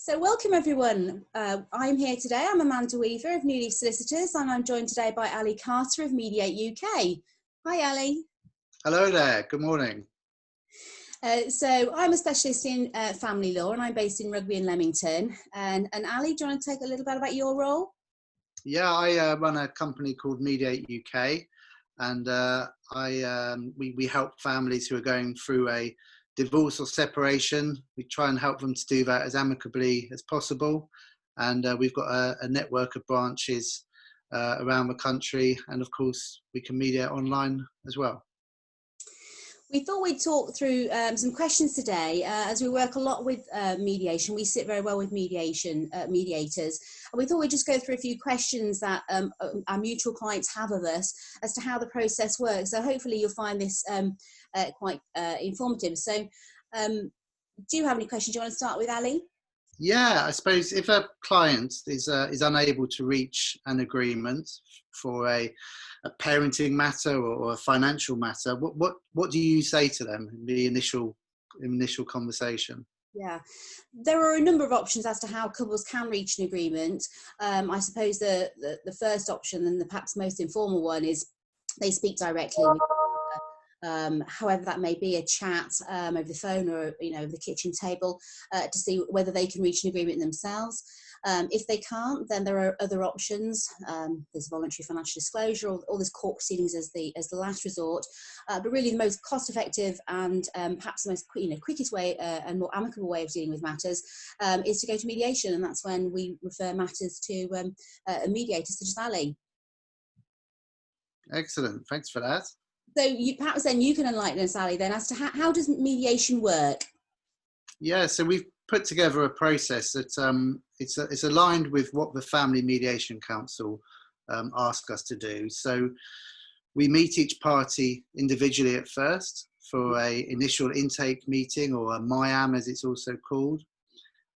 So welcome everyone. I'm here today. I'm Amanda Weaver of Leaf Solicitors, and I'm joined today by Ali Carter of Mediate UK. Hi Ali. Hello there, good morning. So I'm a specialist in family law and I'm based in Rugby and Leamington. And Ali, do you want to take a little bit about your role? Yeah, I run a company called Mediate UK, and we help families who are going through a divorce or separation. We try and help them to do that as amicably as possible, and we've got a network of branches around the country, and of course we can mediate online as well. We thought we'd talk through some questions today, as we work a lot with mediation. We sit very well with mediators, and we thought we'd just go through a few questions that our mutual clients have of us as to how the process works. So hopefully you'll find this quite informative. So do you have any questions you want to start with, Ali? Yeah, I suppose if a client is unable to reach an agreement for a parenting matter or a financial matter, what do you say to them in the initial conversation? Yeah, there are a number of options as to how couples can reach an agreement. I suppose the first option, and the perhaps most informal one, is they speak directly. However that may be, a chat over the phone or over the kitchen table to see whether they can reach an agreement themselves. If they can't, then there are other options. There's voluntary financial disclosure, or there's court proceedings as the last resort. But really, the most cost-effective and perhaps the most quickest way and more amicable way of dealing with matters is to go to mediation, and that's when we refer matters to a mediator such as Ali. Excellent, thanks for that. So perhaps then you can enlighten us, Ali, then as to how does mediation work? Yeah, so we've put together a process that it's aligned with what the Family Mediation Council ask us to do. So we meet each party individually at first for a initial intake meeting, or a MIAM as it's also called,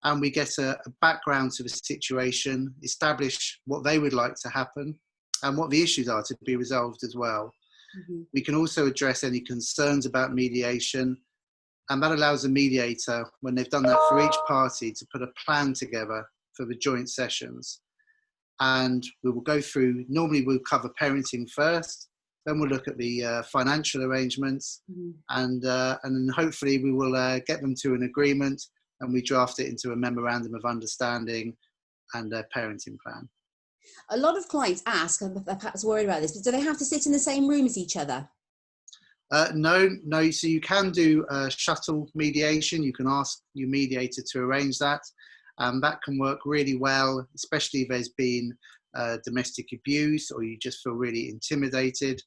and we get a background to the situation, establish what they would like to happen and what the issues are to be resolved as well. Mm-hmm. We can also address any concerns about mediation, and that allows the mediator, when they've done that for each party, to put a plan together for the joint sessions. And we will go through, normally we'll cover parenting first, then we'll look at the financial arrangements, mm-hmm. and then hopefully we will get them to an agreement, and we draft it into a memorandum of understanding and a parenting plan. A lot of clients ask, and they're perhaps worried about this, but do they have to sit in the same room as each other? No. So you can do shuttle mediation. You can ask your mediator to arrange that. That can work really well, especially if there's been domestic abuse, or you just feel really intimidated,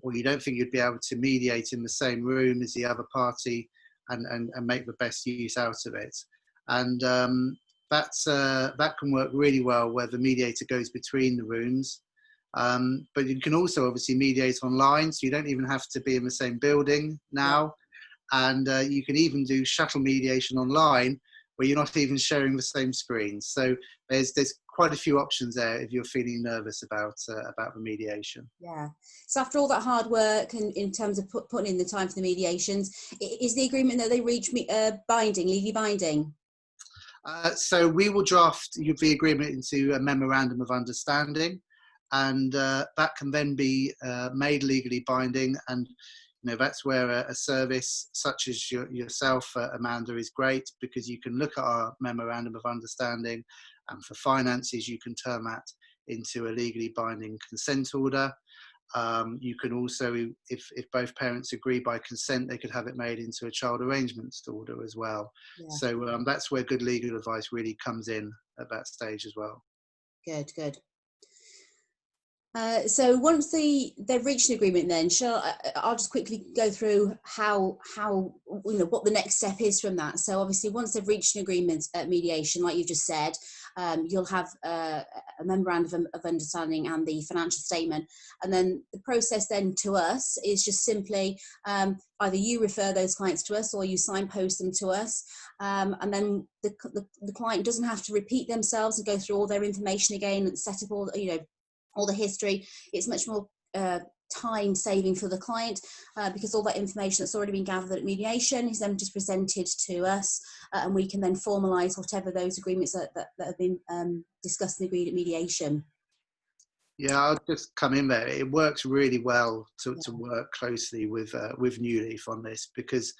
or you don't think you'd be able to mediate in the same room as the other party and make the best use out of it. And that can work really well where the mediator goes between the rooms. But you can also obviously mediate online, so you don't even have to be in the same building now. And you can even do shuttle mediation online where you're not even sharing the same screen. So there's quite a few options there if you're feeling nervous about the mediation. Yeah. So after all that hard work and in terms of putting in the time for the mediations, is the agreement that they reach legally binding? So we will draft the agreement into a memorandum of understanding, and that can then be made legally binding. And that's where a service such as yourself, Amanda, is great, because you can look at our memorandum of understanding, and for finances you can turn that into a legally binding consent order. You can also, if both parents agree by consent, they could have it made into a child arrangement order as well. Yeah. So that's where good legal advice really comes in at that stage as well. Good. So once they've reached an agreement, then I'll just quickly go through how what the next step is from that. So obviously, once they've reached an agreement at mediation, like you just said, you'll have a memorandum of understanding and the financial statement, and then the process then to us is just simply either you refer those clients to us or you signpost them to us, and then the client doesn't have to repeat themselves and go through all their information again and set up all the history. It's much more time saving for the client, because all that information that's already been gathered at mediation is then just presented to us, and we can then formalise whatever those agreements that have been discussed and agreed at mediation. Yeah, I'll just come in there. It works really well to work closely with New Leaf on this, because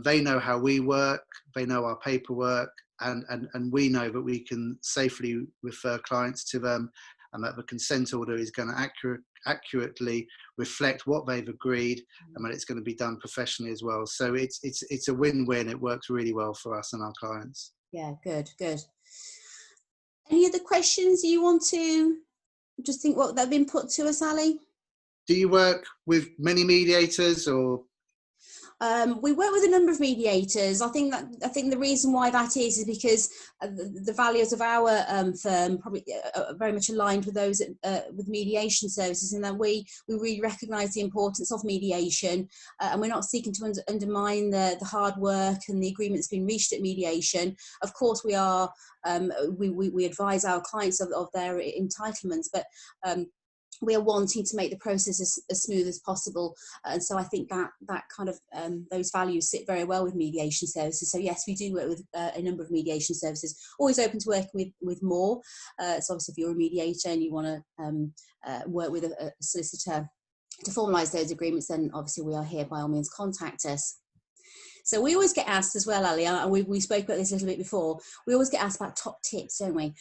they know how we work, they know our paperwork, and we know that we can safely refer clients to them, and that the consent order is going to accurately reflect what they've agreed, and that it's going to be done professionally as well. So it's a win-win. It works really well for us and our clients. Yeah, good. Any other questions you want to just think what they've been put to us, Ali? Do you work with many mediators, or? We work with a number of mediators. I think the reason why that is because the values of our firm probably are very much aligned with those with mediation services, and that we really recognise the importance of mediation, and we're not seeking to undermine the hard work and the agreements being reached at mediation. Of course, we are we advise our clients of their entitlements, but we are wanting to make the process as smooth as possible, and so I think that kind of those values sit very well with mediation services. So yes, we do work with a number of mediation services. Always open to working with more. So obviously, if you're a mediator and you want to work with a solicitor to formalise those agreements, then obviously we are here. By all means, contact us. So we always get asked as well, Ali, and we spoke about this a little bit before, we always get asked about top tips, don't we?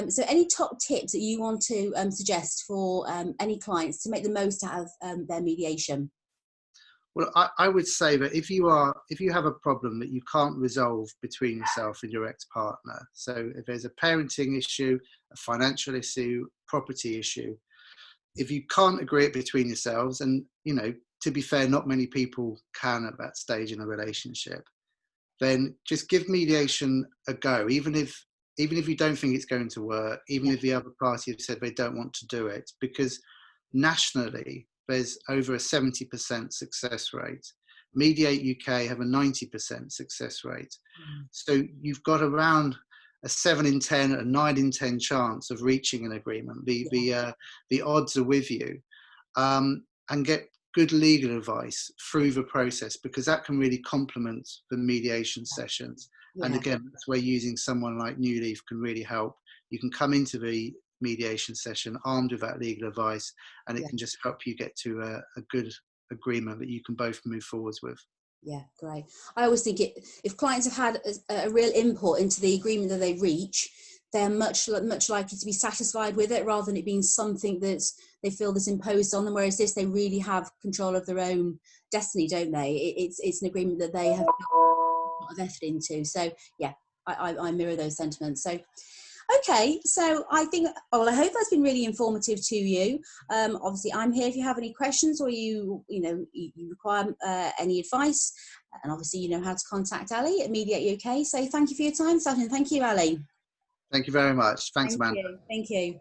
So any top tips that you want to suggest for any clients to make the most out of their mediation? Well, I would say that if you have a problem that you can't resolve between yourself and your ex-partner, so if there's a parenting issue, a financial issue, property issue, if you can't agree it between yourselves, and to be fair, not many people can at that stage in a relationship, then just give mediation a go, even if you don't think it's going to work, even if the other party have said they don't want to do it, because nationally there's over a 70% success rate. Mediate UK have a 90% success rate. So you've got around a 7 in 10, a 9 in 10 chance of reaching an agreement. The odds are with you, and get good legal advice through the process, because that can really complement the mediation sessions. And again, that's where using someone like New Leaf can really help. You can come into the mediation session armed with that legal advice, and it can just help you get to a good agreement that you can both move forwards with. Yeah, great. I always think if clients have had a real input into the agreement that they reach, they're much likely to be satisfied with it, rather than it being something that they feel is imposed on them. Whereas this, they really have control of their own destiny, don't they? It's an agreement that they have put a lot of effort into. So yeah, I mirror those sentiments. So okay, so I think, well, I hope that's been really informative to you. Obviously, I'm here if you have any questions, or you require any advice, and obviously you know how to contact Ali at Mediate UK. So thank you for your time, Sutton. Thank you, Ali. Thank you very much. Thanks, Amanda. Thank you.